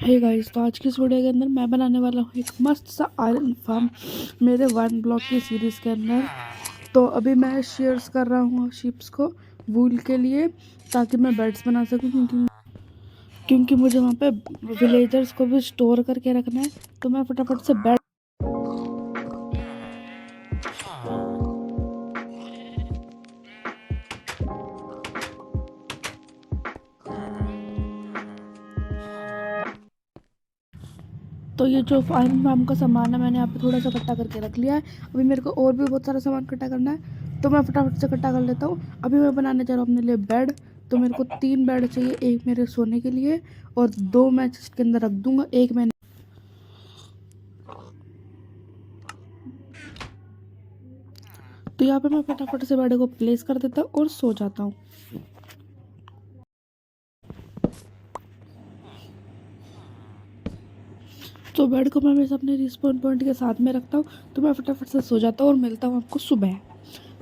Hey guys, तो आज की इस वीडियो के अंदर मैं बनाने वाला हूँ एक मस्त सा आयरन फार्म मेरे वन ब्लॉक की सीरीज़ के अंदर। तो अभी मैं शेयर्स कर रहा हूँ शिप्स को वूल के लिए, ताकि मैं बेड्स बना सकूँ, क्योंकि मुझे वहाँ पे विलेजर्स को भी स्टोर करके रखना है। तो मैं फटाफट से बेड तो ये जो आयरन फार्म का सामान है मैंने यहाँ पे थोड़ा सा इकट्ठा करके रख लिया है। अभी मेरे को और भी बहुत सारा सामान इकट्ठा करना है, तो मैं फटाफट से इकट्ठा कर लेता हूँ। अभी मैं बनाने जा रहा हूँ अपने लिए बेड। तो मेरे को 3 बेड चाहिए, एक मेरे सोने के लिए और 2 मैं चेस्ट के अंदर रख दूंगा, एक मैंने। तो यहाँ पे मैं फटाफट से बेड को प्लेस कर देता हूँ और सो जाता हूँ। तो बेड को मैं हमेशा अपने रिस्पॉन पॉइंट के साथ में रखता हूँ। तो मैं फटाफट से सो जाता हूँ और मिलता हूँ आपको सुबह।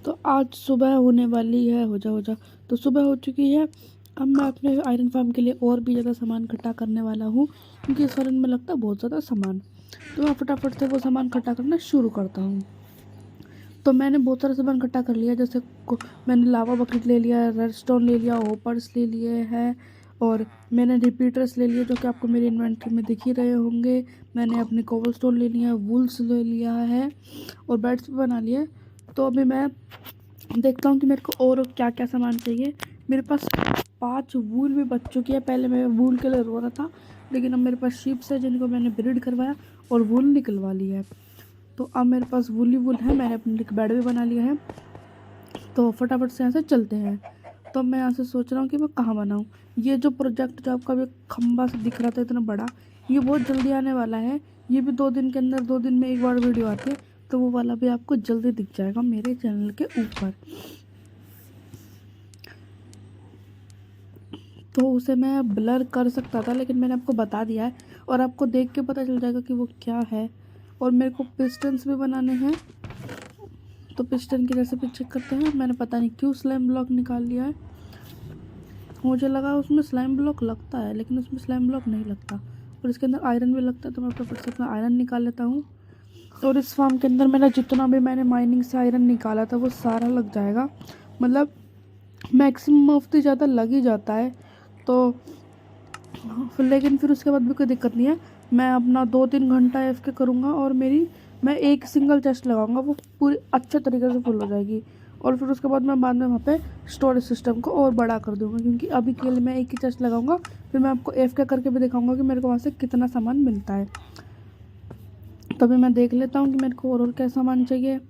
तो आज सुबह होने वाली है, हो जा। तो सुबह हो चुकी है। अब मैं अपने आयरन फार्म के लिए और भी ज़्यादा सामान इकट्ठा करने वाला हूँ, क्योंकि इस फार्म में लगता है बहुत ज़्यादा सामान। तो मैं फटाफट से वो सामान इकट्ठा करना शुरू करता हूँ। तो मैंने बहुत सारा सामान इकट्ठा कर लिया, जैसे मैंने लावा बकेट ले लिया, रेडस्टोन ले लिया, होपर्स ले लिए हैं, और मैंने रिपीटर्स ले लिए जो कि आपको मेरी इन्वेंट्री में दिख ही रहे होंगे। मैंने अपनी कोबलस्टोन ले लिया, वुल्स ले लिया है और बेड्स भी बना लिए। तो अभी मैं देखता हूँ कि मेरे को और क्या क्या सामान चाहिए। मेरे पास 5 वूल भी बच चुकी है। पहले मैं वूल के लिए रो रहा था, लेकिन अब मेरे पास शीप्स है जिनको मैंने ब्रीड करवाया और वूल निकलवा ली है। तो अब मेरे पास वूली वूल है, मैंने अपने लिए बेड भी बना लिया है। तो फटाफट से यहाँ से चलते हैं। तो मैं यहाँ से सोच रहा हूँ कि मैं कहाँ बनाऊँ। ये जो प्रोजेक्ट जो आपका भी खम्बा से दिख रहा था इतना बड़ा, ये बहुत जल्दी आने वाला है। ये भी 2 दिन के अंदर, 2 दिन में एक बार वीडियो आती है, तो वो वाला भी आपको जल्दी दिख जाएगा मेरे चैनल के ऊपर। तो उसे मैं ब्लर कर सकता था, लेकिन मैंने आपको बता दिया है और आपको देख के पता चल जाएगा कि वो क्या है। और मेरे को पिस्टन्स भी बनाने हैं, तो पिस्टन की रेसिपी चेक करते हैं। मैंने पता नहीं क्यों स्लाइम ब्लॉक निकाल लिया है। मुझे लगा उसमें स्लाइम ब्लॉक लगता है, लेकिन उसमें स्लाइम ब्लॉक नहीं लगता और इसके अंदर आयरन भी लगता है। तो मैं फटाफट से अपना आयरन निकाल लेता हूँ। और इस फार्म के अंदर मेरा जितना भी मैंने माइनिंग से आयरन निकाला था वो सारा लग जाएगा, मतलब मैक्सिमम ऑफ द ज़्यादा लग ही जाता है। तो लेकिन फिर उसके बाद भी कोई दिक्कत नहीं है। मैं अपना 2-3 घंटा एफके करूँगा और मैं एक सिंगल चेस्ट लगाऊंगा, वो पूरी अच्छे तरीके से फुल हो जाएगी। और फिर उसके बाद मैं बाद में वहाँ पे स्टोरेज सिस्टम को और बड़ा कर दूँगा, क्योंकि अभी के लिए मैं एक ही चेस्ट लगाऊंगा। फिर मैं आपको एफके करके भी दिखाऊंगा कि मेरे को वहाँ से कितना सामान मिलता है। तभी मैं देख लेता हूँ कि मेरे को और क्या सामान चाहिए।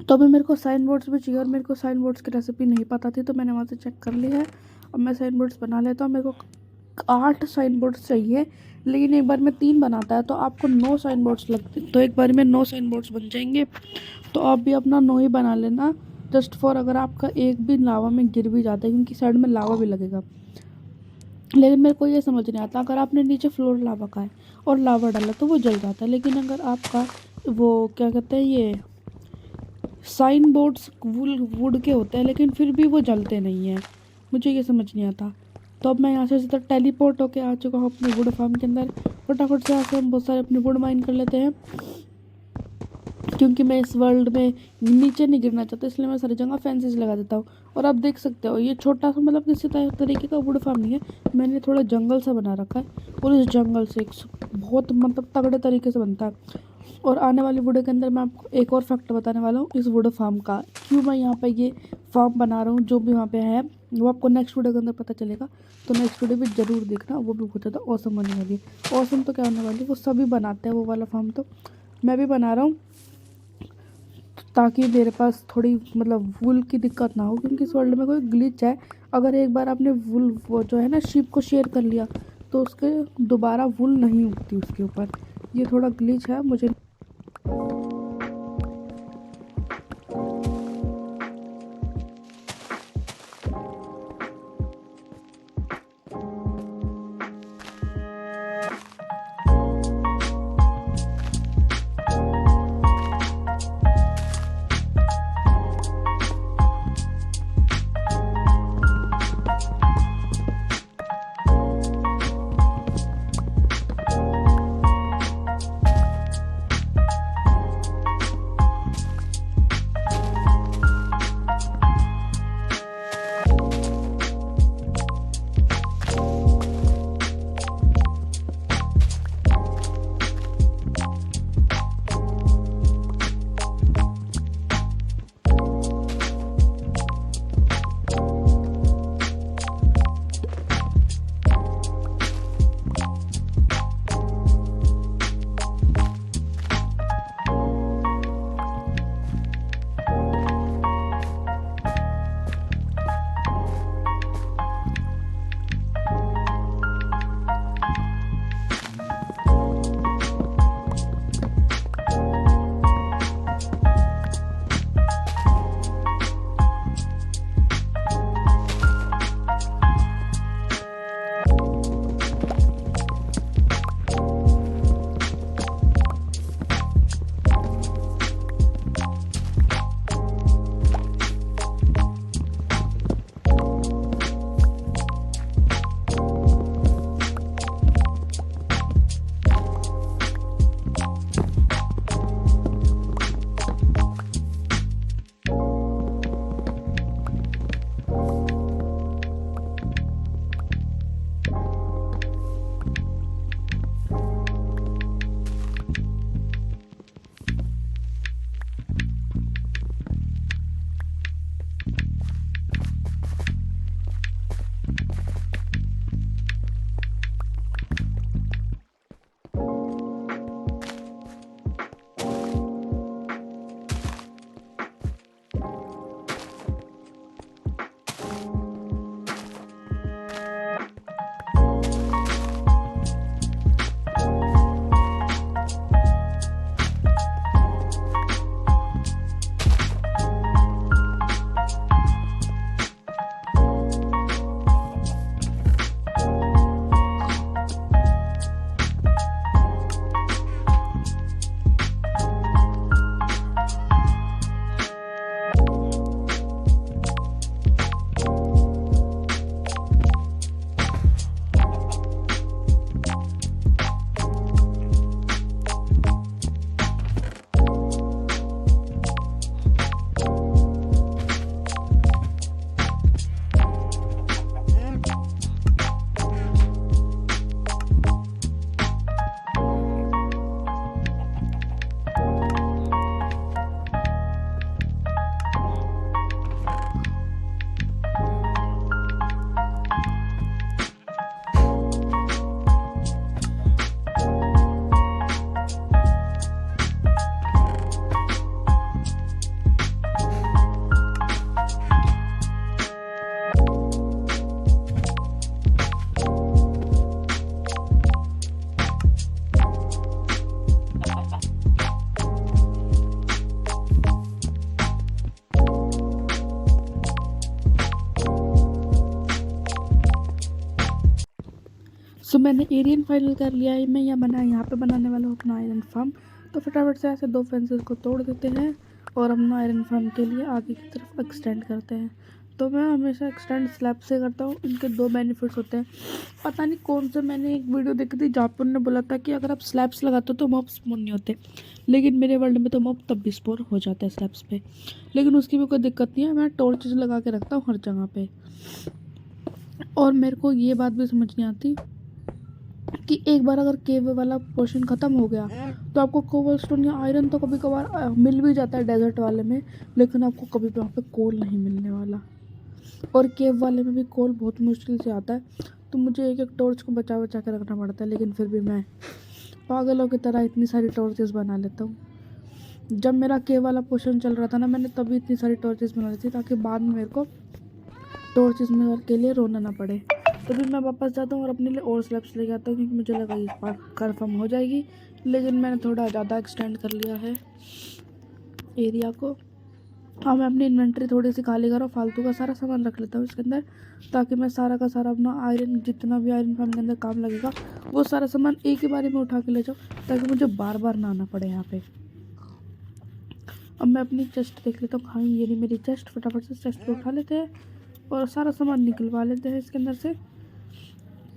तो अभी मेरे को साइन बोर्ड्स भी चाहिए और मेरे को साइन बोर्ड्स की रेसिपी नहीं पता थी, तो मैंने वहाँ से चेक कर ली है। अब मैं साइन बोर्ड्स बना लेता हूँ। मेरे को 8 साइन बोर्ड्स चाहिए, लेकिन एक बार में 3 बनाता है तो आपको 9 साइन बोर्ड्स लगते, तो एक बार में 9 साइन बोर्ड्स बन जाएंगे। तो आप भी अपना 9 ही बना लेना, जस्ट फॉर अगर आपका एक भी लावा में गिर भी जाता है, क्योंकि साइड में लावा भी लगेगा। लेकिन मेरे को ये समझ नहीं आता, अगर आपने नीचे फ्लोर लावा का है और लावा डाला तो वो जल जाता है, लेकिन अगर आपका वो क्या कहते हैं, ये साइन बोर्ड्स वुड के होते हैं लेकिन फिर भी वो जलते नहीं हैं, मुझे ये समझ नहीं आता। तो अब मैं यहाँ से सीधा टेलीपोर्ट होके आ चुका हूँ अपने वुड फार्म के अंदर। फटाफट से यहाँ से हम बहुत सारे अपने वुड माइन कर लेते हैं, क्योंकि मैं इस वर्ल्ड में नीचे नहीं गिरना चाहता, इसलिए मैं सारी जगह फेंसेस लगा देता हूँ। और आप देख सकते हो ये छोटा सा, मतलब किसी तरीके का वुड फार्म नहीं है, मैंने थोड़ा जंगल सा बना रखा है और इस जंगल से बहुत मतलब तगड़े तरीके से बनता है। और आने वाली वीडियो के अंदर मैं आपको एक और फैक्ट बताने वाला हूँ इस वुड फार्म का, क्यों मैं यहाँ पे ये फार्म बना रहा हूँ। जो भी वहाँ पे है वो आपको नेक्स्ट वीडियो के अंदर पता चलेगा, तो नेक्स्ट वीडियो भी ज़रूर देखना, वो भी बहुत ज़्यादा औसम होने वाली है। औसम तो क्या होने वाली है, वो सभी बनाते हैं वो वाला फार्म, तो मैं भी बना रहा हूँ ताकि मेरे पास थोड़ी मतलब वूल की दिक्कत ना हो, क्योंकि इस वर्ल्ड में कोई ग्लिच है। अगर एक बार आपने वूल वो जो है ना शिप को शेयर कर लिया, तो उसके दोबारा वूल नहीं उगती उसके ऊपर। ये थोड़ा ग्लिच है मुझे। सो मैंने एरियन फाइनल कर लिया है। मैं यहाँ पे बनाने वाला हूँ अपना आयरन फार्म। तो फटाफट से ऐसे 2 फेंसेस को तोड़ देते हैं और अपना आयरन फार्म के लिए आगे की तरफ एक्सटेंड करते हैं। तो मैं हमेशा एक्सटेंड स्लैब से करता हूँ। इनके 2 बेनिफिट्स होते हैं। पता नहीं कौन सा मैंने एक वीडियो देखी थी जहाँ पर उन्होंने बोला था कि अगर आप स्लैब्स लगाते हो तो मॉब स्पॉन नहीं होते, लेकिन मेरे वर्ल्ड में तो मॉब तब भी स्पॉन हो जाता है स्लैब्स पे। लेकिन उसकी भी कोई दिक्कत नहीं है, मैं टॉर्चेस लगा के रखता हूँ हर जगह पे। और मेरे को ये बात भी समझ नहीं आती कि एक बार अगर केव वाला पोर्शन ख़त्म हो गया तो आपको कोबलस्टोन या आयरन तो कभी कभार मिल भी जाता है डेजर्ट वाले में, लेकिन आपको कभी भी वहाँ पे कोल नहीं मिलने वाला। और केव वाले में भी कोल बहुत मुश्किल से आता है, तो मुझे एक एक टॉर्च को बचा बचा के रखना पड़ता है। लेकिन फिर भी मैं पागलों की तरह इतनी सारी टॉर्चेस बना लेता हूँ। जब मेरा केव वाला पोर्शन चल रहा था ना, मैंने तभी इतनी सारी टॉर्चेस बना ली थी ताकि बाद में मेरे को टॉर्चेस में के लिए रोना ना पड़े। तो फिर मैं वापस जाता हूँ और अपने लिए और स्लैब्स लेके आता हूँ, क्योंकि मुझे लगा इस बार कन्फर्म हो जाएगी। लेकिन मैंने थोड़ा ज़्यादा एक्सटेंड कर लिया है एरिया को। हाँ, मैं अपनी इन्वेंट्री थोड़ी सी खाली करूँ, फालतू का सारा सामान रख लेता हूँ इसके अंदर, ताकि मैं सारा का सारा अपना आयरन जितना भी आयरन फार्म के अंदर काम लगेगा वो सारा सामान एक ही बारी में उठा के ले जाऊँ, ताकि मुझे बार बार ना आना पड़े यहाँ पे। अब मैं अपनी चेस्ट देख लेता हूँ। हाँ, ये नहीं मेरी चेस्ट। फटाफट से चेस्ट को उठा लेते हैं और सारा सामान निकलवा लेते हैं इसके अंदर से।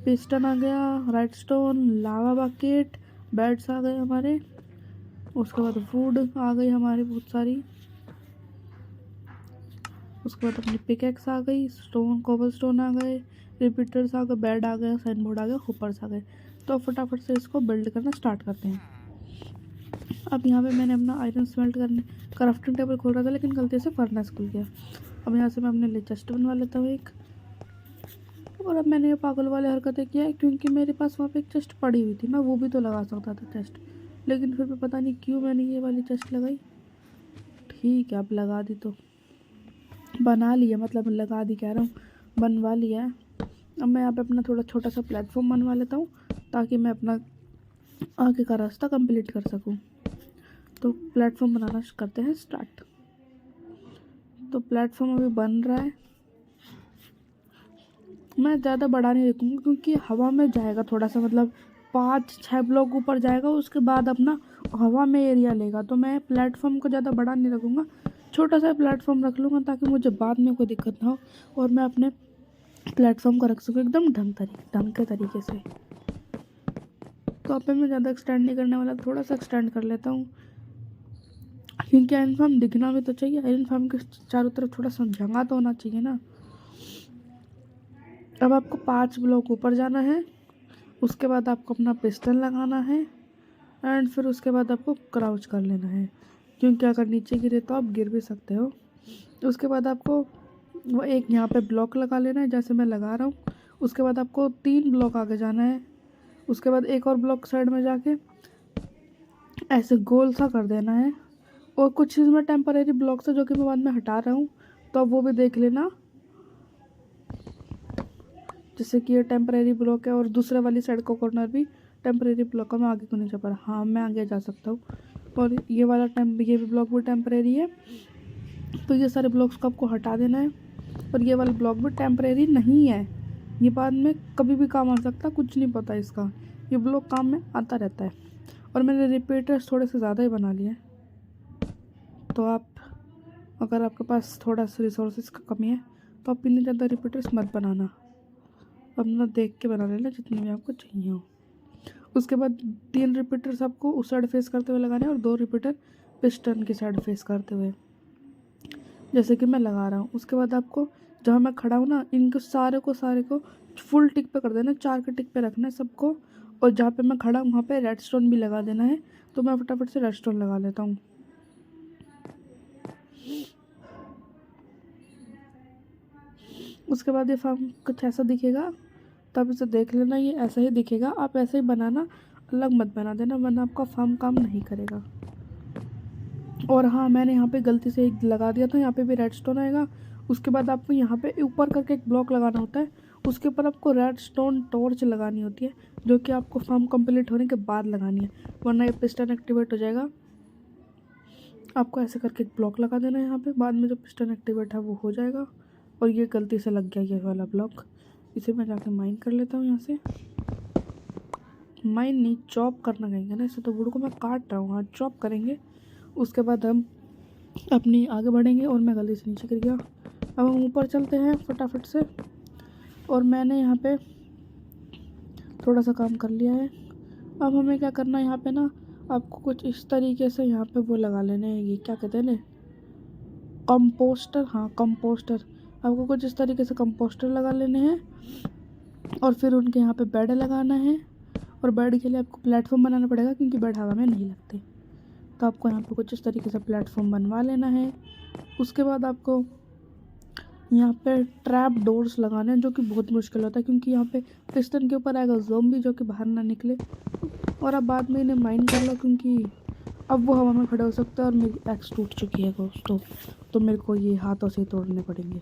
पिस्टन आ गया, redstone, lava bucket, beds आ गए हमारे। उसके बाद वुड आ गई हमारी बहुत सारी। उसके बाद अपनी पिकेक्स आ गई, स्टोन कोबल स्टोन आ गए, रिपीटर्स आ गए, बेड आ गया, साइन बोर्ड आ गया, हुपर्स आ गए। तो फटाफट से इसको बिल्ड करना स्टार्ट करते हैं। अब यहाँ पे मैंने अपना आयरन स्मेल्ट करने क्राफ्टिंग टेबल खोल रहा था, लेकिन गलती से फर्नेस खुल गया। अब यहाँ से मैं अपने लिए चेस्ट बनवा लेता हूँ एक। और अब मैंने ये पागल वाले हरकतें किया है, क्योंकि मेरे पास वहाँ पे एक चेस्ट पड़ी हुई थी, मैं वो भी तो लगा सकता था चेस्ट, लेकिन फिर भी पता नहीं क्यों मैंने ये वाली चेस्ट लगाई। ठीक है, अब लगा दी तो बना लिया, मतलब लगा दी कह रहा हूँ, बनवा लिया है। अब मैं यहाँ पे अपना थोड़ा छोटा सा प्लेटफॉर्म बनवा लेता हूँ, ताकि मैं अपना आगे का रास्ता कंप्लीट कर सकूँ। तो प्लेटफॉर्म बनाना करते हैं स्टार्ट। तो प्लेटफॉर्म अभी बन रहा है। मैं ज़्यादा बड़ा नहीं रखूँगी, क्योंकि हवा में जाएगा थोड़ा सा, मतलब 5-6 ब्लॉक ऊपर जाएगा, उसके बाद अपना हवा में एरिया लेगा। तो मैं प्लेटफॉर्म को ज़्यादा बड़ा नहीं रखूँगा, छोटा सा प्लेटफॉर्म रख लूँगा, ताकि मुझे बाद में कोई दिक्कत ना हो और मैं अपने प्लेटफॉर्म को रख सकूँ एकदम ढंग के तरीके से। तो अब मैं ज़्यादा एक्सटेंड नहीं करने वाला, थोड़ा सा एक्सटेंड कर लेता हूँ, क्योंकि आयरन फार्म दिखना भी तो चाहिए। आयरन फार्म के चारों तरफ थोड़ा सा जगह तो होना चाहिए ना। अब आपको 5 ब्लॉक ऊपर जाना है, उसके बाद आपको अपना पिस्टन लगाना है, एंड फिर उसके बाद आपको क्राउच कर लेना है, क्योंकि अगर नीचे गिरे तो आप गिर भी सकते हो। उसके बाद आपको वो एक यहाँ पे ब्लॉक लगा लेना है, जैसे मैं लगा रहा हूँ। उसके बाद आपको 3 ब्लॉक आगे जाना है, उसके बाद एक और ब्लॉक साइड में जाके ऐसे गोल सा कर देना है। और कुछ चीज़ में टेम्परेरी ब्लॉक्स है जो कि मैं बाद में हटा रहा हूँ, तो अब वो भी देख लेना। जैसे कि ये टेम्परेरी ब्लॉक है और दूसरे वाली साइड का कॉर्नर भी टेम्परेरी ब्लॉक है। मैं आगे को नहीं जा पा रहा, हाँ मैं आगे जा सकता हूँ। और ये वाला ये भी ब्लॉक भी टेम्परेरी है, तो ये सारे ब्लॉक्स को आपको हटा देना है। और ये वाला ब्लॉक भी टेम्परेरी नहीं है, ये बाद में कभी भी काम आ सकता, कुछ नहीं पता इसका, ये ब्लॉक काम में आता रहता है। और मैंने रिपीटर्स थोड़े से ज़्यादा ही बना लिए, तो आप अगर आपके पास थोड़ा सा रिसोर्सेज का कमी है तो आप इतने ज़्यादा रिपीटर्स मत बनाना, अपना देख के बना लेना जितने भी आपको चाहिए हो। उसके बाद 3 रिपीटर्स आपको उस साइड फेस करते हुए लगाने हैं और 2 रिपीटर पिस्टन की साइड फेस करते हुए, जैसे कि मैं लगा रहा हूँ। उसके बाद आपको जहाँ मैं खड़ा हूँ ना, इनको सारे को फुल टिक पे कर देना, 4 के टिक पे रखना है सबको। और जहाँ पे मैं खड़ा हूँ वहाँ पे रेडस्टोन भी लगा देना है। तो मैं फटाफट से रेडस्टोन लगा लेता हूँ। उसके बाद ये फार्म कुछ ऐसा दिखेगा, तब इसे देख लेना, ये ऐसा ही दिखेगा। आप ऐसे ही बनाना, अलग मत बना देना, वरना आपका फार्म काम नहीं करेगा। और हाँ, मैंने यहाँ पे गलती से एक लगा दिया था, यहाँ पे भी रेडस्टोन आएगा। उसके बाद आपको यहाँ पे ऊपर करके एक ब्लॉक लगाना होता है, उसके ऊपर आपको रेडस्टोन टॉर्च लगानी होती है, जो कि आपको फार्म कंप्लीट होने के बाद लगानी है, वरना ये पिस्टन एक्टिवेट हो जाएगा। आपको ऐसे करके एक ब्लॉक लगा देना है यहाँ पे, बाद में जो पिस्टन एक्टिवेट है वो हो जाएगा। और ये गलती से लग गया ये वाला ब्लॉक, इसे मैं जाके माइन कर लेता हूँ यहाँ से। माइन नहीं, चॉप करना कहेंगे ना इसे, तो वुड को मैं काट रहा हूँ। हाँ, चॉप करेंगे। उसके बाद हम अपनी आगे बढ़ेंगे। और मैं गलती से नीचे गिर गया। अब हम ऊपर चलते हैं फटाफट से। और मैंने यहाँ पे थोड़ा सा काम कर लिया है। अब हमें क्या करना है, यहाँ पे ना आपको कुछ इस तरीके से यहाँ पे वो लगा लेने हैं, ये क्या कहते हैं ना, कंपोस्टर। हाँ, कंपोस्टर। आपको कुछ इस तरीके से कंपोस्टर लगा लेने हैं। और फिर उनके यहाँ पे बेड लगाना है। और बेड के लिए आपको प्लेटफॉर्म बनाना पड़ेगा, क्योंकि बेड हवा में नहीं लगते। तो आपको यहाँ पे कुछ इस तरीके से प्लेटफॉर्म बनवा लेना है। उसके बाद आपको यहाँ पे ट्रैप डोर्स लगाने हैं, जो कि बहुत मुश्किल होता है, क्योंकि यहाँ पे पिस्टन के ऊपर आएगा ज़ोंबी, जो कि बाहर ना निकले। और अब बाद में इन्हें माइन कर लो, क्योंकि अब वो हवा में खड़े हो सकते हैं। और मेरी एक्स टूट चुकी है दोस्तों, तो मेरे को ये हाथों से तोड़ने पड़ेंगे।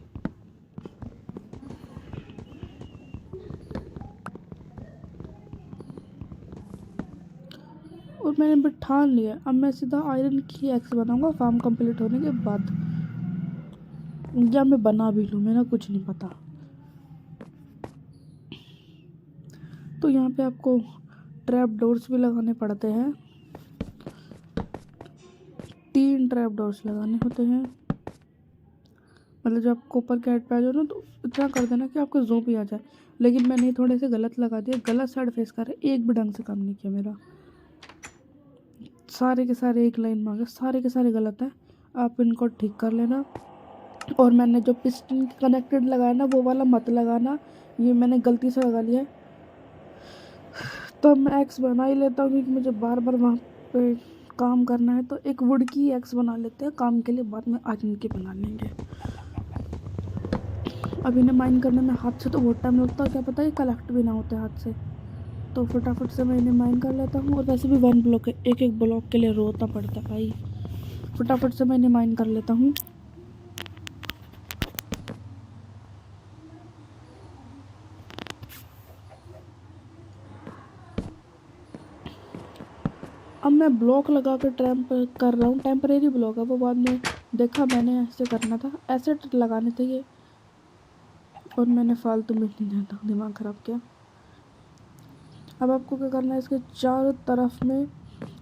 और मैंने भी ठान लिया, अब मैं सीधा आयरन की एक्स बनाऊंगा फार्म कंप्लीट होने के बाद। या मैं बना भी लूँ, मेरा कुछ नहीं पता। तो यहाँ पे आपको ट्रैप डोर्स भी लगाने पड़ते हैं। 3 ट्रैप डोर्स लगाने होते हैं। मतलब जब आपको ऊपर के हेड पे आ जाओ ना, तो इतना कर देना कि आपको ज़ोंबी आ जाए। लेकिन मैंने थोड़े से गलत लगा दिया, गलत साइड फेस कर रहे, एक भी ढंग से काम नहीं किया मेरा। सारे के सारे एक लाइन में आ गए, सारे के सारे गलत है। आप इनको ठीक कर लेना। और मैंने जो पिस्टन कनेक्टेड लगाया ना, वो वाला मत लगाना, ये मैंने गलती से लगा लिया है। तो मैं एक्स बना ही लेता हूँ, क्योंकि मुझे बार बार वहाँ पे काम करना है। तो एक वुड की एक्स बना लेते हैं काम के लिए, बाद में आयरन की बना लेंगे। अब इन्हें माइन करने में हाथ से तो बहुत टाइम लगता है, क्या पता है कलेक्ट भी ना होते हाथ से। तो फटाफट से मैं इन्हें माइन कर लेता हूँ। और वैसे भी 1 ब्लॉक है, एक एक ब्लॉक के लिए रोता पड़ता है भाई। फटाफट से मैं इन्हें माइन कर लेता हूँ। अब मैं ब्लॉक लगा कर ट्रैम्प कर रहा हूँ, टेम्परेरी ब्लॉक है वो, बाद में देखा मैंने ऐसे करना था, ऐसे लगाने थे ये। और मैंने फालतू में दिमाग ख़राब किया। अब आपको क्या करना है, इसके चारों तरफ में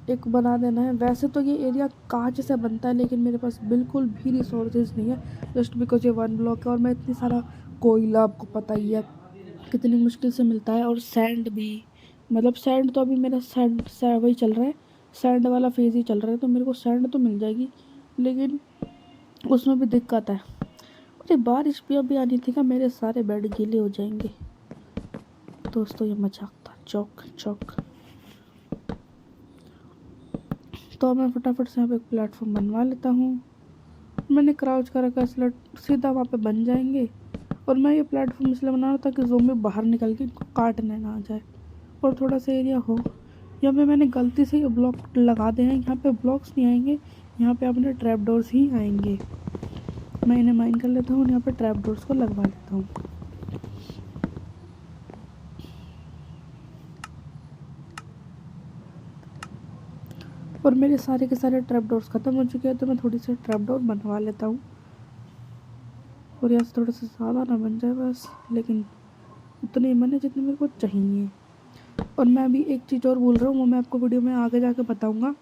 एक बना देना है। वैसे तो ये एरिया कांच से बनता है, लेकिन मेरे पास बिल्कुल भी रिसोर्सेज नहीं है, जस्ट बिकॉज ये 1 ब्लॉक है। और मैं इतनी सारा कोयला, आपको पता ही है कितनी मुश्किल से मिलता है। और सैंड भी, मतलब सैंड तो अभी मेरा सैंड वही चल रहा है, सैंड वाला फेज़ ही चल रहा है। तो मेरे को सैंड तो मिल जाएगी, लेकिन उसमें भी दिक्कत है। अरे बारिश भी अभी आनी थी, क्या मेरे सारे बेड गीले हो जाएंगे। दोस्तों ये मजाक था, चौक चौक। तो मैं फटाफट से यहाँ पे एक प्लेटफॉर्म बनवा लेता हूँ। मैंने क्राउच कर रखा है, इसलिए सीधा वहाँ पे बन जाएंगे। और मैं ये प्लेटफॉर्म इसलिए बना रहा हूँ ताकि ज़ोंबी बाहर निकल के इनको काटने ना आ जाए, और थोड़ा सा एरिया हो। यहाँ पे मैंने गलती से ये ब्लॉक लगा दे हैं, यहाँ पे ब्लॉक्स नहीं आएंगे, यहाँ पे अपने ट्रैप डोर्स ही आएंगे। मैं इन्हें माइन कर लेता हूँ, यहाँ पे ट्रैप डोर्स को लगवा लेता हूँ। और मेरे सारे के सारे ट्रैप डोर्स ख़त्म हो चुके हैं, तो मैं थोड़ी सी ट्रैप डोर बनवा लेता हूँ। और यहाँ से थोड़ा सा ज़्यादा ना बन जाए बस, लेकिन उतने ही बने जितने मेरे को चाहिए। और मैं अभी एक चीज़ और भूल रहा हूँ, वो मैं आपको वीडियो में आगे जाके बताऊँगा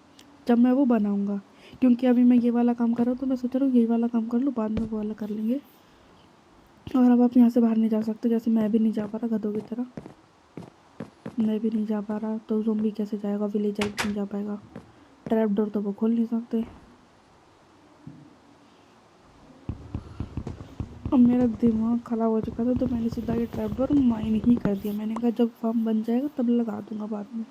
जब मैं वो बनाऊँगा। क्योंकि अभी मैं ये वाला काम कर रहा हूँ, तो मैं सोच रहा हूँ यही वाला काम कर लूँ, बाद में वो वाला कर लेंगे। और अब आप यहाँ से बाहर नहीं जा सकते, जैसे मैं भी नहीं जा पा रहा गधों की तरह। मैं भी नहीं जा पा रहा, तो ज़ोंबी कैसे जाएगा, विलेजर भी नहीं जा पाएगा। ट्रैप डोर तो वो खोल नहीं सकते। अब मेरा दिमाग ख़राब हो चुका था, तो मैंने सीधा ये ट्रैप डोर माइन ही कर दिया। मैंने कहा जब फार्म बन जाएगा तब लगा दूंगा बाद में।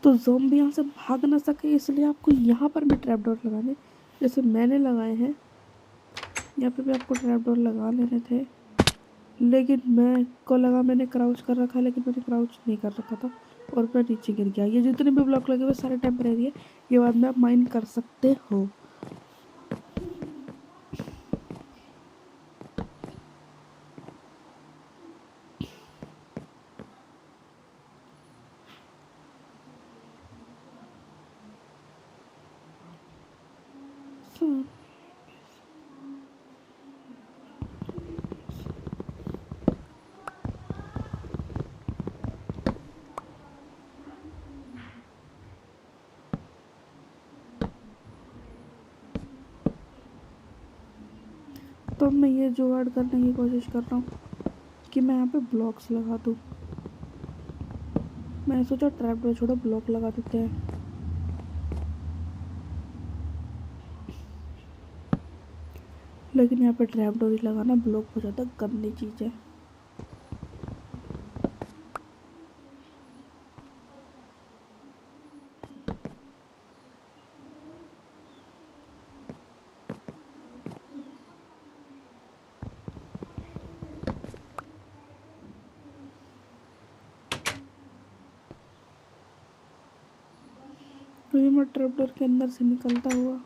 तो ज़ोंबी यहाँ से भाग ना सके, इसलिए आपको यहाँ पर भी ट्रैप डोर लगाने, जैसे मैंने लगाए हैं। यहाँ पे भी आपको ट्रैप डोर लगा लेने थे, लेकिन मैं को लगा मैंने क्राउच कर रखा है, लेकिन मैंने क्राउच नहीं कर रखा था और मैं नीचे गिर गया। ये जितने भी ब्लॉक लगे हुए सारे टेम्परेरी है, ये बाद में आप माइन कर सकते हो। तो मैं ये जुगाड़ करने की कोशिश कर रहा हूँ कि मैं यहाँ पे ब्लॉक्स लगा दूँ। मैंने सोचा ट्रैप डोर छोड़ो ब्लॉक लगा देते हैं। लेकिन यहाँ पे ट्रैप डोर ही लगाना ब्लॉक बहुत ज़्यादा गंदी चीज़ है। तो ये मैं ट्रैप डोर के अंदर से निकलता हुआ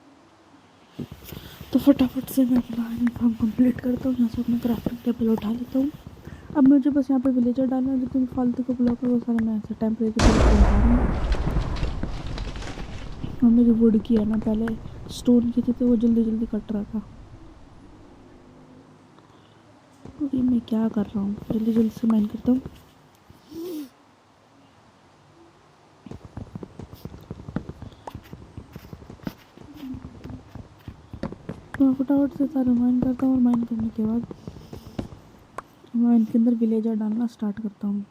तो फटाफट से मैं अपना काम कंप्लीट करता हूँ। यहाँ से अपना क्राफ्टिंग टेबल उठा लेता हूँ। अब मुझे बस यहाँ पे विलेजर डालना है। जितने भी फालतू के ब्लॉक है वो सारे मैं ऐसे टेम्परेरी ब्लॉक उठा रहा हूँ। और मेरी वुड की है ना, पहले स्टोन की थी तो वो जल्दी जल्दी कट रहा था। तो ये मैं क्या कर रहा हूँ, जल्दी जल्दी से माइन करता हूँ। तो मैं फटाफट से सारा माइन करता हूँ और माइन करने के बाद मैं इनके अंदर विलेजर डालना स्टार्ट करता हूँ।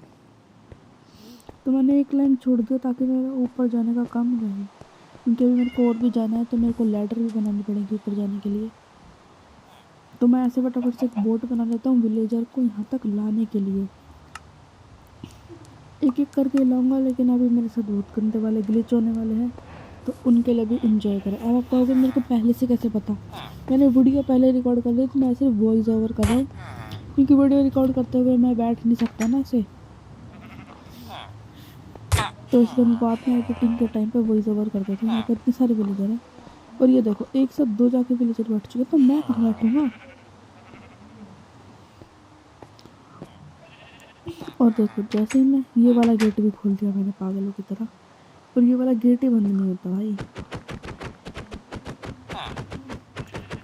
तो मैंने एक लाइन छोड़ दिया ताकि मेरा ऊपर जाने का काम रहे, क्योंकि अभी मेरे को और भी जाना है तो मेरे को लैडर भी बनानी पड़ेगी ऊपर जाने के लिए। तो मैं ऐसे फटाफट से एक बोट बना लेता हूँ विलेजर को यहाँ तक लाने के लिए। एक एक करके लाऊंगा, लेकिन अभी मेरे साथ बहुत गंदे वाले ग्लिच होने वाले हैं तो उनके लिए भी इंजॉय करें। अब आप कहोगे मेरे को पहले से कैसे पता, मैंने वीडियो पहले रिकॉर्ड कर ली तो मैं सिर्फ वॉइस ओवर कर रहा हूँ, क्योंकि वीडियो रिकॉर्ड करते हुए मैं बैठ नहीं सकता ना ऐसे। तो इसलिए मैं बाद में एडिटिंग के टाइम पे वॉइस ओवर कर देती हूँ। यहाँ पर इतने सारे विलेजर हैं और ये देखो एक साथ 2 जाके विलेजर बैठ चुके, तो मैं कहाँ बैठूँगा। और देखो जैसे ही मैं ये वाला गेट भी खोल दिया मैंने पागलों की तरह, और ये वाला गेट ही बंद नहीं होता भाई।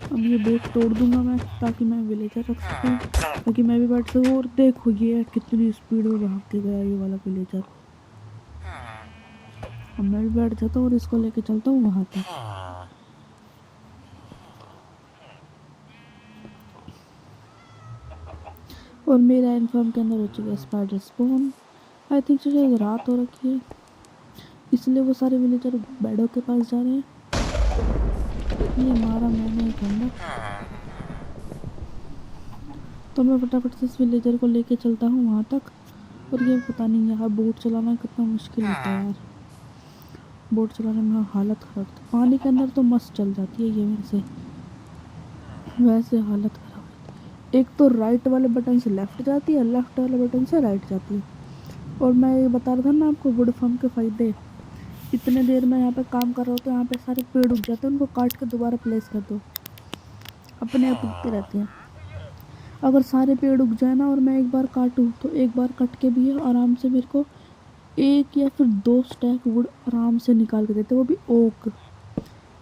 अब ये बोट तोड़ दूंगा मैं ताकि मैं विलेजर रख सकूँ, ताकि मैं भी बैठ सकूँ। और देखो ये कितनी स्पीड में भाग के गया ये वाला विलेजर। अब मैं भी बैठ जाता हूँ और इसको लेके चलता हूँ वहाँ तक। और मेरा इन्फॉर्म के अंदर हो चुका है स्पाइडर स्पॉन। आई थिंक शायद रात हो रखी है इसलिए वो सारे विलेजर बेडों के पास जा रहे हैं। ये मारा मैंने एक अंदर। तो मैं फटाफट से इस विलेजर को लेके चलता हूँ वहाँ तक। और ये पता नहीं यहाँ बोट चलाना कितना मुश्किल होता है यार। बोट चलाने में हालत ख़राब होती है। पानी के अंदर तो मस्त चल जाती है ये मेरे से, वैसे हालत ख़राब होती है। एक तो राइट वाले बटन से लेफ़्ट जाती है, लेफ़्ट वाले बटन से राइट जाती है। और मैं ये बता रहा था ना आपको वुड फार्म के फ़ायदे। इतने देर में यहाँ पे काम कर रहा हूँ तो यहाँ पे सारे पेड़ उग जाते हैं, उनको काट के दोबारा प्लेस कर दो, अपने आप उगते रहते हैं। अगर सारे पेड़ उग जाए ना और मैं एक बार काटूँ तो एक बार कट के भी है आराम से मेरे को 1 या फिर 2 स्टैक वुड आराम से निकाल के देते, वो भी ओक।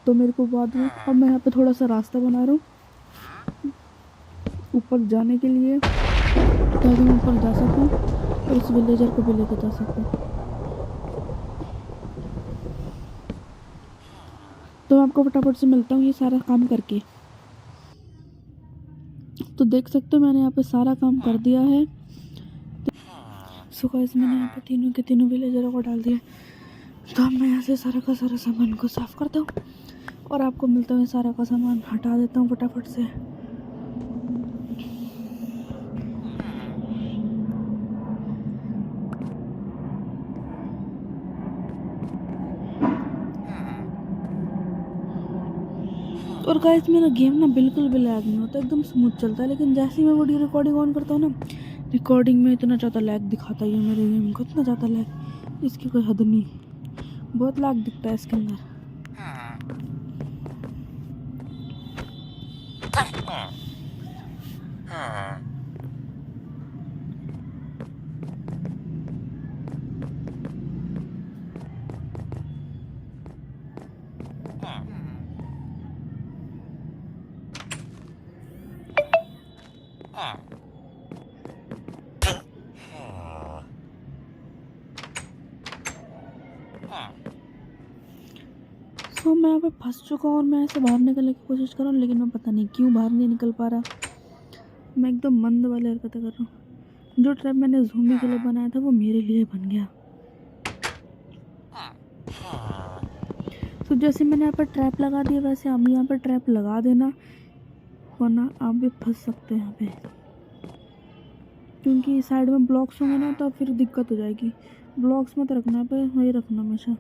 तो मेरे को बाद में अब मैं यहाँ पे थोड़ा सा रास्ता बना रहा हूँ ऊपर जाने के लिए, ताकि मैं ऊपर जा सकूँ और इस विलेजर को भी लेकर जा सकूँ। तो मैं आपको फटाफट से मिलता हूँ ये सारा काम करके। तो देख सकते हो मैंने यहाँ पे सारा काम कर दिया है। सो गाइस मैंने यहाँ पे तीनों के तीनों विलेजरों को डाल दिया। तो अब मैं यहाँ से सारा का सारा सामान को साफ़ करता हूँ और आपको मिलता हूँ सारा का सामान हटा देता हूँ फटाफट से। और गाइस मेरा गेम ना बिल्कुल भी लैग नहीं होता, एकदम स्मूथ चलता है। लेकिन जैसे ही मैं वीडियो रिकॉर्डिंग ऑन करता हूँ ना, रिकॉर्डिंग में इतना ज़्यादा लैग दिखाता है मेरे गेम को, इतना ज़्यादा लैग इसकी कोई हद नहीं। बहुत लैग दिखता है इसके अंदर। तो मैं यहाँ पे फंस चुका हूँ और मैं ऐसे बाहर निकलने की कोशिश कर रहा हूँ, लेकिन मैं पता नहीं क्यों बाहर नहीं निकल पा रहा। मैं एकदम मंद वाली हरकतें कर रहा हूँ। जो ट्रैप मैंने ज़ॉम्बी के लिए बनाया था वो मेरे लिए बन गया। तो जैसे मैंने यहाँ पर ट्रैप लगा दिया वैसे आप भी यहाँ पर ट्रैप लगा देना, वरना आप भी फंस सकते हैं यहाँ पे, क्योंकि साइड में ब्लॉक्स होंगे ना तो फिर दिक्कत हो जाएगी। ब्लॉक्स मत रखना पे, वही रखना हमेशा।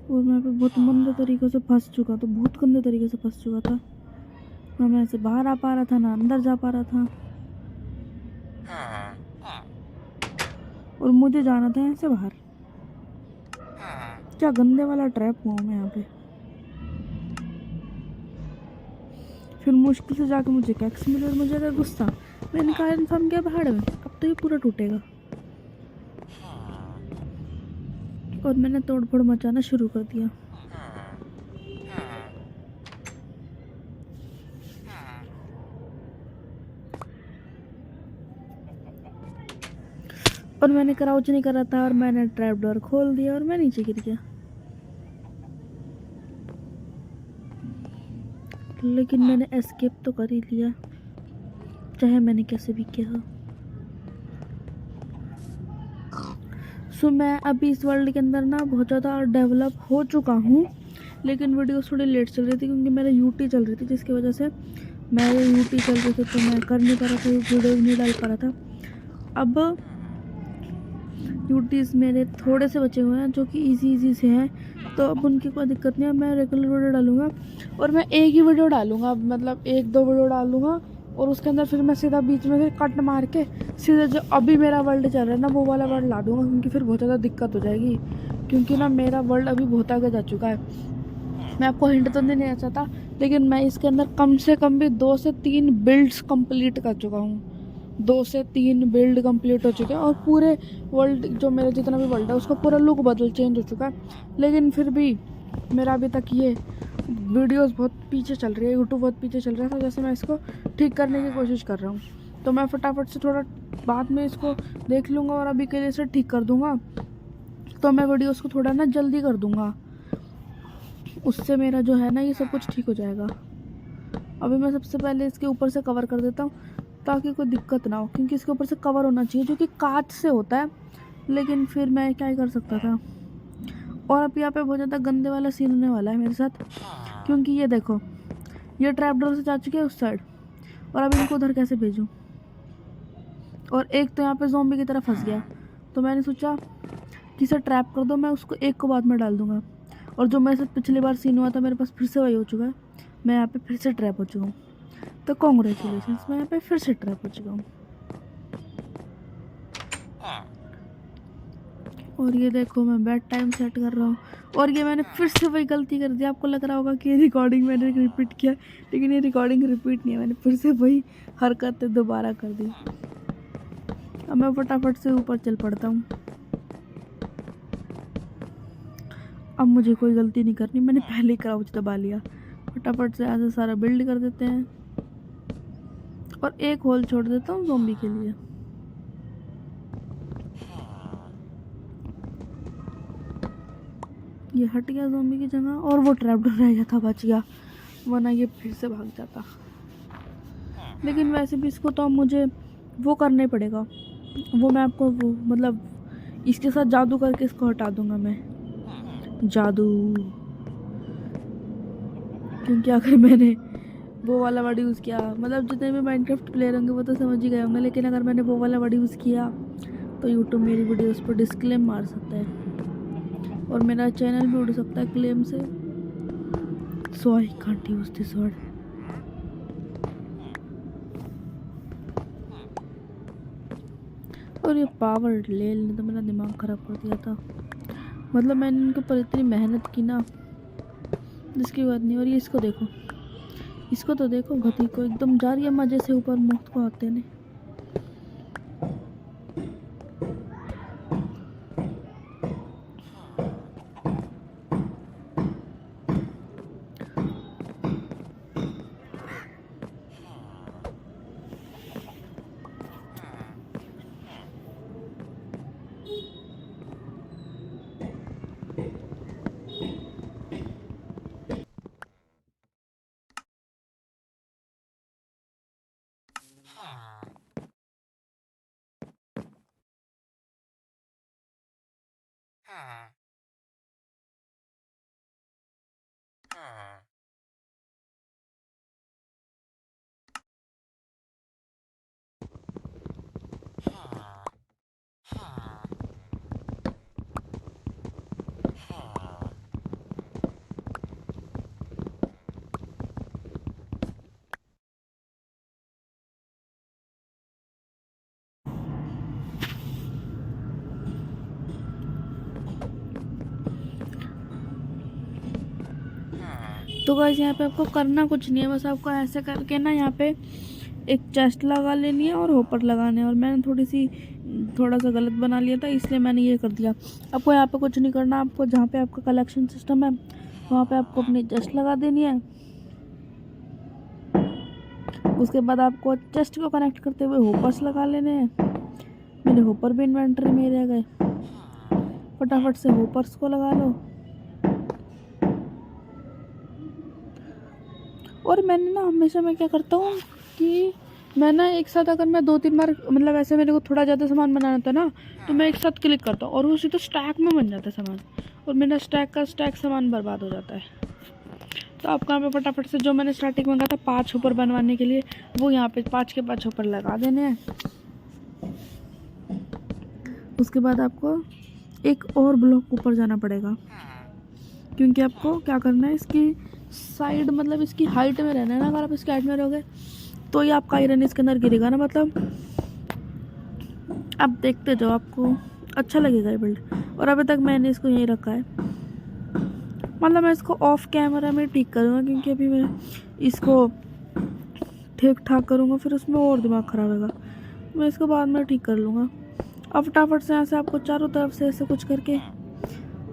और मैं पे बहुत गंदे तरीके से फंस चुका था, बहुत गंदे तरीके से फंस चुका था। ना मैं ऐसे बाहर आ पा रहा था ना अंदर जा पा रहा था, और मुझे जाना था यहाँ से बाहर। क्या गंदे वाला ट्रैप हुआ मैं यहाँ पे। फिर मुश्किल से जाके मुझे कैक्स मिले और मुझे अगर गुस्सा, मैंने कहा इन्फॉर्म किया पहाड़ में, अब तो ये पूरा टूटेगा। और मैंने तोड़ फोड़ मचाना शुरू कर दिया। और मैंने क्राउच नहीं करा था और मैंने ट्रैप डोर खोल दिया और मैं नीचे गिर गया। लेकिन मैंने एस्केप तो कर ही लिया, चाहे मैंने कैसे भी किया। सो मैं अभी इस वर्ल्ड के अंदर ना बहुत ज़्यादा डेवलप हो चुका हूँ, लेकिन वीडियो थोड़ी लेट चल रही थी क्योंकि मेरा यूटी चल रही थी, जिसकी वजह से मेरे यूटी चल रही थी तो मैं कर नहीं पा रहा था, वीडियो नहीं डाल पा रहा था। अब यूटीज मेरे थोड़े से बचे हुए हैं जो कि इजी से हैं, तो अब उनकी कोई दिक्कत नहीं है। मैं रेगुलर वीडियो डालूंगा और मैं एक ही वीडियो डालूंगा, मतलब 1-2 वीडियो डालूंगा और उसके अंदर फिर मैं सीधा बीच में से कट मार के सीधा जो अभी मेरा वर्ल्ड चल रहा है ना वो वाला वर्ल्ड ला दूंगा, क्योंकि फिर बहुत ज़्यादा दिक्कत हो जाएगी। क्योंकि ना मेरा वर्ल्ड अभी बहुत आगे जा चुका है। मैं आपको हिंट तो नहीं चाहता, लेकिन मैं इसके अंदर कम से कम भी 2 से 3 बिल्ड्स कंप्लीट कर चुका हूँ। 2 से 3 बिल्ड कंप्लीट हो चुके हैं और पूरे वर्ल्ड जो मेरा जितना भी वर्ल्ड है उसका पूरा लुक बदल चेंज हो चुका है। लेकिन फिर भी मेरा अभी तक ये वीडियोस बहुत पीछे चल रही है, यूट्यूब बहुत पीछे चल रहा है, तो जैसे मैं इसको ठीक करने की कोशिश कर रहा हूँ। तो मैं फटाफट से थोड़ा बाद में इसको देख लूँगा और अभी के लिए इसे ठीक कर दूँगा, तो मैं वीडियोस को थोड़ा ना जल्दी कर दूँगा, उससे मेरा जो है ना ये सब कुछ ठीक हो जाएगा। अभी मैं सबसे पहले इसके ऊपर से कवर कर देता हूँ ताकि कोई दिक्कत ना हो, क्योंकि इसके ऊपर से कवर होना चाहिए जो कि कांच से होता है, लेकिन फिर मैं क्या ही कर सकता था। और अब यहाँ पे बहुत ज़्यादा गंदे वाला सीन होने वाला है मेरे साथ, क्योंकि ये देखो ये ट्रैप डोर से जा चुके हैं उस साइड, और अब इनको उधर कैसे भेजूँ। और एक तो यहाँ पे ज़ॉम्बी की तरह फंस गया, तो मैंने सोचा कि इसे ट्रैप कर दो, मैं उसको एक को बाद में डाल दूँगा। और जो मेरे साथ पिछली बार सीन हुआ था मेरे पास फिर से वही हो चुका है, मैं यहाँ पे फिर से ट्रैप हो चुका हूँ। तो कॉन्ग्रेचुलेशंस, मैं यहाँ पे फिर से ट्रैप हो चुका हूँ। और ये देखो मैं बेड टाइम सेट कर रहा हूँ, और ये मैंने फिर से वही गलती कर दी। आपको लग रहा होगा कि ये रिकॉर्डिंग मैंने रिपीट किया, लेकिन ये रिकॉर्डिंग रिपीट नहीं है, मैंने फिर से वही हरकतें दोबारा कर दी। अब मैं फटाफट से ऊपर चल पड़ता हूँ। अब मुझे कोई गलती नहीं करनी, मैंने पहले ही क्राउच दबा लिया। फटाफट से ऐसे सारा बिल्ड कर देते हैं और एक होल छोड़ देता हूँ ज़ॉम्बी के लिए। ये हट गया ज़ॉम्बी की जगह, और वो ट्रैप डोर रह गया था, बच गया, वरना ये फिर से भाग जाता। लेकिन वैसे भी इसको तो अब मुझे वो करना ही पड़ेगा, वो मैं आपको वो मतलब इसके साथ जादू करके इसको हटा दूंगा मैं, जादू। क्योंकि अगर मैंने वो वाला वर्ड यूज़ किया, मतलब जितने भी माइनक्राफ्ट प्लेयर होंगे वो तो समझ ही गए होंगे, लेकिन अगर मैंने वो वाला वर्ड यूज़ किया तो यूट्यूब मेरी वीडियोस पर डिस्क्लेम मार सकता है और मेरा चैनल भी उड़ सकता है क्लेम से। So I can't use this word. और ये पावर ले ने तो मेरा दिमाग ख़राब कर दिया था, मतलब मैंने इनके ऊपर इतनी मेहनत की ना जिसकी बात नहीं। और ये इसको देखो, इसको तो देखो, गति को एकदम जा रही है मज़े से ऊपर मुफ्त को आते ने। तो गाइस यहाँ पे आपको करना कुछ नहीं है, बस आपको ऐसे करके ना यहाँ पे एक चेस्ट लगा लेनी है और होपर लगाने हैं। और मैंने थोड़ा सा गलत बना लिया था, इसलिए मैंने ये कर दिया। आपको यहाँ पे कुछ नहीं करना, आपको जहाँ पे आपका कलेक्शन सिस्टम है वहाँ पे आपको अपनी चेस्ट लगा देनी है। उसके बाद आपको चेस्ट को कनेक्ट करते हुए होपर्स लगा लेने हैं। मेरे होपर भी इन्वेंटरी में रह गए, फटाफट से होपर्स को लगा लो। और मैंने ना हमेशा मैं क्या करता हूँ कि मैं ना एक साथ अगर मैं 2-3 बार मतलब ऐसे मेरे को थोड़ा ज़्यादा सामान बनाना होता है ना, तो मैं एक साथ क्लिक करता हूँ और वो सीधा स्टैक में बन जाता है सामान, और मेरा स्टैक सामान बर्बाद हो जाता है। तो आपको यहाँ पे फटाफट से जो मैंने स्टार्टिंग में कहा था 5 ऊपर बनवाने के लिए, वो यहाँ पे 5 के 5 ऊपर लगा देने हैं। उसके बाद आपको एक और ब्लॉक ऊपर जाना पड़ेगा, क्योंकि आपको क्या करना है, इसकी साइड मतलब इसकी हाइट में रहना है ना। अगर आप इसकी हाइट में रहोगे तो ये आपका आयरन इसके अंदर गिरेगा ना, मतलब आप देखते जाओ, आपको अच्छा लगेगा ये बिल्ड। और अभी तक मैंने इसको यहीं रखा है, मतलब मैं इसको ऑफ कैमरा में ठीक करूँगा, क्योंकि अभी मैं इसको ठीक ठाक करूँगा, फिर उसमें और दिमाग ख़राब होगा। मैं इसको बाद में ठीक कर लूँगा। अब फटाफट से यहाँ से आपको चारों तरफ से ऐसे कुछ करके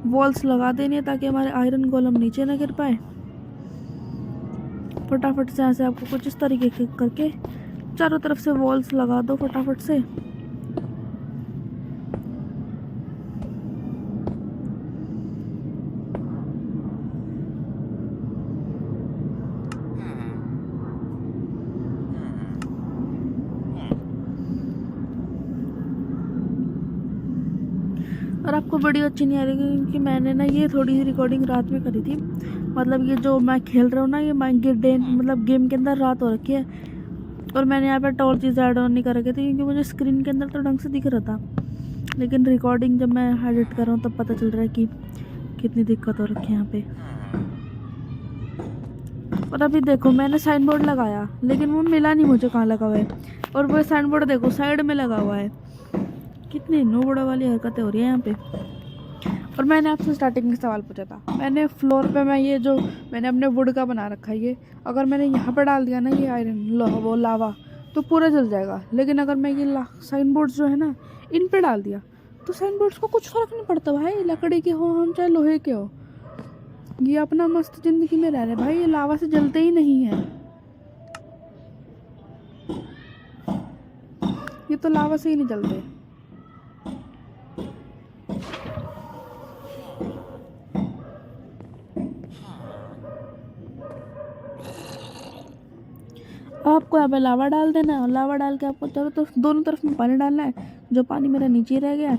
वॉल्स लगा देनी है, ताकि हमारे आयरन गोलम नीचे ना गिर पाए। फटाफट से यहाँ से आपको कुछ इस तरीके के करके चारों तरफ से वॉल्स लगा दो फटाफट से। और आपको वीडियो अच्छी नहीं आ रही, क्योंकि मैंने ना ये थोड़ी सी रिकॉर्डिंग रात में करी थी। मतलब ये जो मैं खेल रहा हूँ ना, ये मतलब गेम के अंदर रात हो रखी है, और मैंने यहाँ पे टॉर्चेस ऐड ऑन नहीं कर रखे थे, क्योंकि मुझे स्क्रीन के अंदर तो ढंग से दिख रहा था, लेकिन रिकॉर्डिंग जब मैं एडिट कर रहा हूँ तब पता चल रहा है कि कितनी दिक्कत हो रखी है यहाँ पे। और अभी देखो मैंने साइन बोर्ड लगाया, लेकिन वो मिला नहीं मुझे कहाँ लगा हुआ है। और वो साइन बोर्ड देखो साइड में लगा हुआ है। कितनी नोबड़ा वाली हरकतें हो रही है यहाँ पे। और मैंने आपसे स्टार्टिंग में सवाल पूछा था, मैंने फ्लोर पे मैं ये जो मैंने अपने वुड का बना रखा है, ये अगर मैंने यहाँ पे डाल दिया ना ये आयरन वो लावा, तो पूरा जल जाएगा। लेकिन अगर मैं ये साइन बोर्ड्स जो है ना इन पे डाल दिया, तो साइन बोर्ड्स को कुछ फ़र्क नहीं पड़ता भाई, लकड़ी के हो हम चाहे लोहे के हो, ये अपना मस्त ज़िंदगी में रह रहे भाई। ये लावा से जलते ही नहीं है, ये तो लावा से ही नहीं जलते। आपको यहाँ पे लावा डाल देना है, और लावा डाल के आपको चारों तरफ दोनों तरफ में पानी डालना है। जो पानी मेरा नीचे रह गया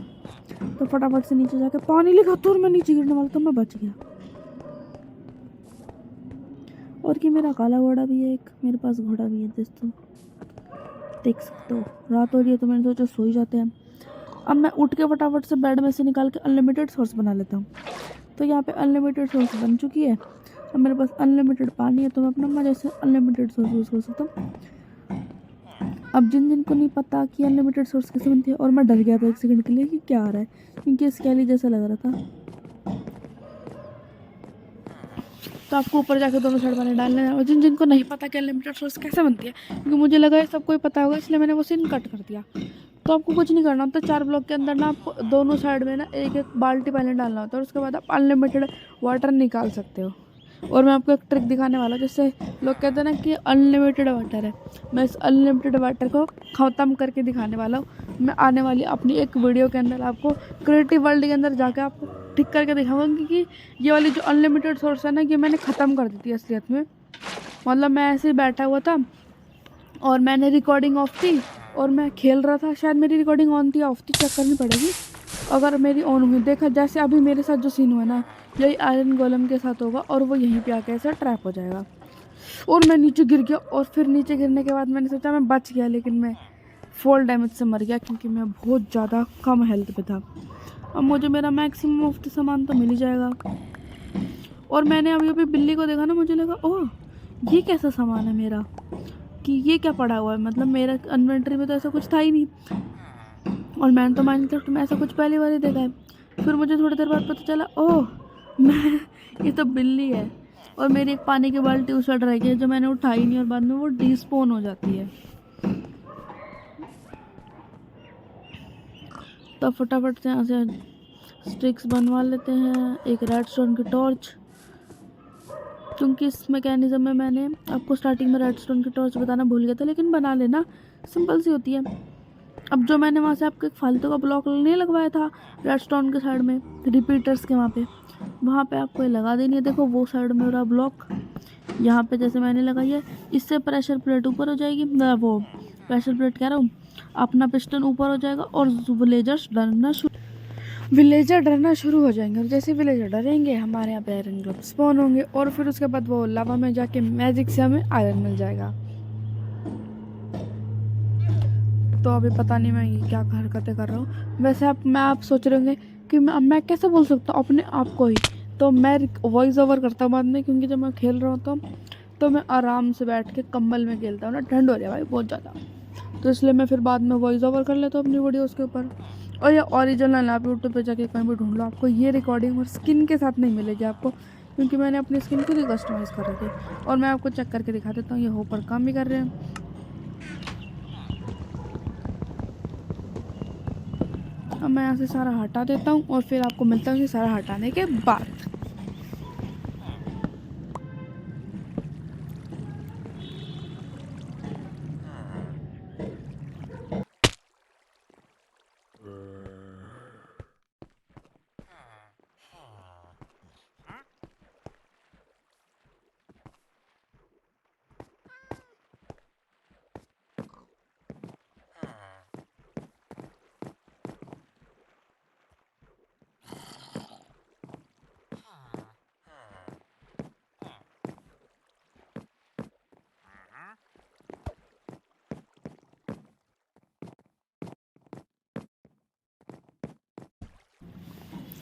तो फटाफट से नीचे जाके पानी लिखा तो मैं नीचे गिरने वाला था, मैं बच गया। और कि मेरा काला घोड़ा भी है, एक मेरे पास घोड़ा भी है दोस्तों, देख सकते हो। रात हो रही है तो मैंने सोचा सो ही जाते हैं। अब मैं उठ के फटाफट से बेड में से निकाल के अनलिमिटेड सोर्स बना लेता हूँ। तो यहाँ पे अनलिमिटेड सोर्स बन चुकी है। अब मेरे पास अनलिमिटेड पानी है, तो मैं अपना मजे से अनलिमिटेड सोर्स यूज़ कर सकता हूँ। अब जिन को नहीं पता कि अनलिमिटेड सोर्स कैसे बनती है, और मैं डर गया था एक सेकंड के लिए कि क्या आ रहा है, क्योंकि स्केली जैसा लग रहा था। तो आपको ऊपर जाकर दोनों साइड पानी डालना है। और जिनको नहीं पता कि अनलिमिटेड सोर्स कैसे बनती है, क्योंकि मुझे लगा है सबको ही पता होगा, इसलिए मैंने वो सीन कट कर दिया। तो आपको कुछ नहीं करना होता, 4 ब्लॉक के अंदर ना आप दोनों साइड में ना एक एक बाल्टी पानी डालना होता है, और उसके बाद आप अनलिमिटेड वाटर निकाल सकते हो। और मैं आपको एक ट्रिक दिखाने वाला हूँ, जिससे लोग कहते हैं ना कि अनलिमिटेड वाटर है, मैं इस अनलिमिटेड वाटर को ख़त्म करके दिखाने वाला हूँ। मैं आने वाली अपनी एक वीडियो के अंदर आपको क्रिएटिव वर्ल्ड के अंदर जाके आपको ठीक करके दिखाऊंगा, क्योंकि ये वाली जो अनलिमिटेड सोर्स है ना, ये मैंने ख़त्म कर दी थी असलियत में। मतलब मैं ऐसे ही बैठा हुआ था और मैंने रिकॉर्डिंग ऑफ थी और मैं खेल रहा था, शायद मेरी रिकॉर्डिंग ऑन थी ऑफ थी, चेक करनी पड़ेगी। अगर मेरी ऑन हुई, देखा जैसे अभी मेरे साथ जो सीन हुआ ना, यही आयरन गोलम के साथ होगा और वो यहीं पे आके ऐसा ट्रैप हो जाएगा और मैं नीचे गिर गया। और फिर नीचे गिरने के बाद मैंने सोचा मैं बच गया, लेकिन मैं फॉल डैमेज से मर गया क्योंकि मैं बहुत ज़्यादा कम हेल्थ पे था। अब मुझे मेरा मैक्सिमम ऑफ द सामान तो मिल ही जाएगा। और मैंने अभी अभी बिल्ली को देखा ना, मुझे लगा ओह ये कैसा सामान है मेरा, कि ये क्या पड़ा हुआ है, मतलब मेरा इन्वेंटरी में तो ऐसा कुछ था ही नहीं। और मैंने तो माइनक्राफ्ट में ऐसा कुछ पहली बार ही देखा है। फिर मुझे थोड़ी देर बाद पता चला ओह मैं ये तो बिल्ली है। और मेरी एक पानी की बाल्टी उस साइड रह गई है जो मैंने उठाई नहीं, और बाद में वो डिस्पोन हो जाती है। तो फटाफट से यहाँ से स्टिक्स बनवा लेते हैं, एक रेडस्टोन की टॉर्च, क्योंकि इस मैकेनिज्म में मैंने आपको स्टार्टिंग में रेडस्टोन की टॉर्च बताना भूल गया था, लेकिन बना लेना सिंपल सी होती है। अब जो मैंने वहाँ से आपको एक फालतू का ब्लॉक नहीं लगवाया था रेडस्टोन के साइड में रिपीटर्स के वहाँ पे आपको ये लगा देनी है। देखो वो साइड में रहा ब्लॉक, यहाँ पे जैसे मैंने लगाई है, इससे प्रेशर प्लेट ऊपर हो जाएगी, वो प्रेशर प्लेट कह रहा हूँ, अपना पिस्टन ऊपर हो जाएगा और विलेजर डरना शुरू हो जाएंगे। और जैसे विलेजर डरेंगे हमारे यहाँ पे आयरन ग्लोब स्पॉन होंगे, और फिर उसके बाद वो लावा में जाके मैजिक से हमें आयरन मिल जाएगा। तो अभी पता नहीं मैं ये क्या हरकतें कर रहा हूँ। वैसे आप सोच रहे होंगे कि मैं कैसे बोल सकता हूँ अपने आप को ही, तो मैं वॉइस ओवर करता हूँ बाद में, क्योंकि जब मैं खेल रहा होता हूँ तो मैं आराम से बैठ के कंबल में खेलता हूँ ना, ठंड हो रही है भाई बहुत ज़्यादा, तो इसलिए मैं फिर बाद में वॉइस ओवर कर लेता हूँ अपनी वीडियोस के ऊपर। और ये ओरिजिनल आप यूट्यूब पे जाके कहीं भी ढूंढ लो, आपको ये रिकॉर्डिंग और स्किन के साथ नहीं मिलेगी आपको, क्योंकि मैंने अपनी स्किन खुद ही कस्टमाइज़ कर रखी है। और मैं आपको चेक करके दिखा देता हूँ, ये होपर काम भी कर रहे हैं। अब मैं यहाँ से सारा हटा देता हूँ और फिर आपको मिलता हूँ सारा हटाने के बाद।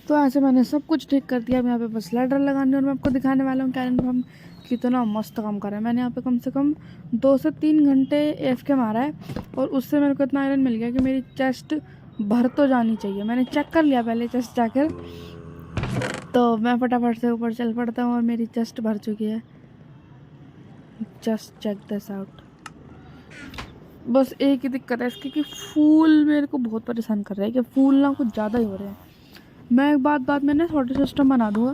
तो ऐसे मैंने सब कुछ ठीक कर दिया। अब यहाँ पे बस लैडर लगाने, और मैं आपको दिखाने वाला हूँ कि आयरन हम कितना मस्त काम कर रहा है। मैंने यहाँ पे कम से कम 2 से 3 घंटे AFK मारा है, और उससे मेरे को इतना आयरन मिल गया कि मेरी चेस्ट भर तो जानी चाहिए। मैंने चेक कर लिया पहले चेस्ट जाकर, तो मैं फटाफट से ऊपर चल पड़ता हूँ और मेरी चेस्ट भर चुकी है। Just check this out. बस एक ही दिक्कत है इसकी कि फूल मेरे को बहुत परेशान कर रहा है, कि फूल ना कुछ ज़्यादा ही हो रहे हैं। मैं एक बाद में ना थोड़ा सिस्टम बना दूंगा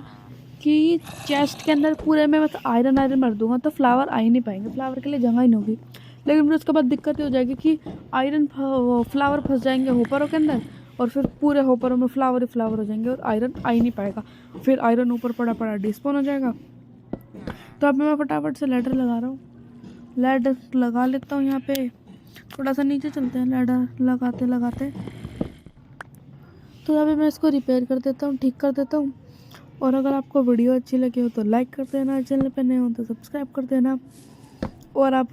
कि चेस्ट के अंदर पूरे में मतलब आयरन भर दूंगा, तो फ्लावर आ ही नहीं पाएंगे, फ्लावर के लिए जगह ही नहीं होगी। लेकिन फिर उसके बाद दिक्कत ये हो जाएगी कि आयरन फ्लावर फंस जाएंगे होपरों के अंदर, और फिर पूरे होपरों में फ्लावर ही फ्लावर हो जाएंगे और आयरन आ ही नहीं पाएगा। फिर आयरन ऊपर पड़ा पड़ा डिस्पोन हो जाएगा। तो अब मैं फटाफट से लैडर लगा रहा हूँ, लैडर लगा लेता हूँ। यहाँ पे थोड़ा सा नीचे चलते हैं लैडर लगाते लगाते। तो अभी मैं इसको रिपेयर कर देता हूँ, ठीक कर देता हूँ। और अगर आपको वीडियो अच्छी लगी हो तो लाइक कर देना, चैनल पे नए हो तो सब्सक्राइब कर देना। और आप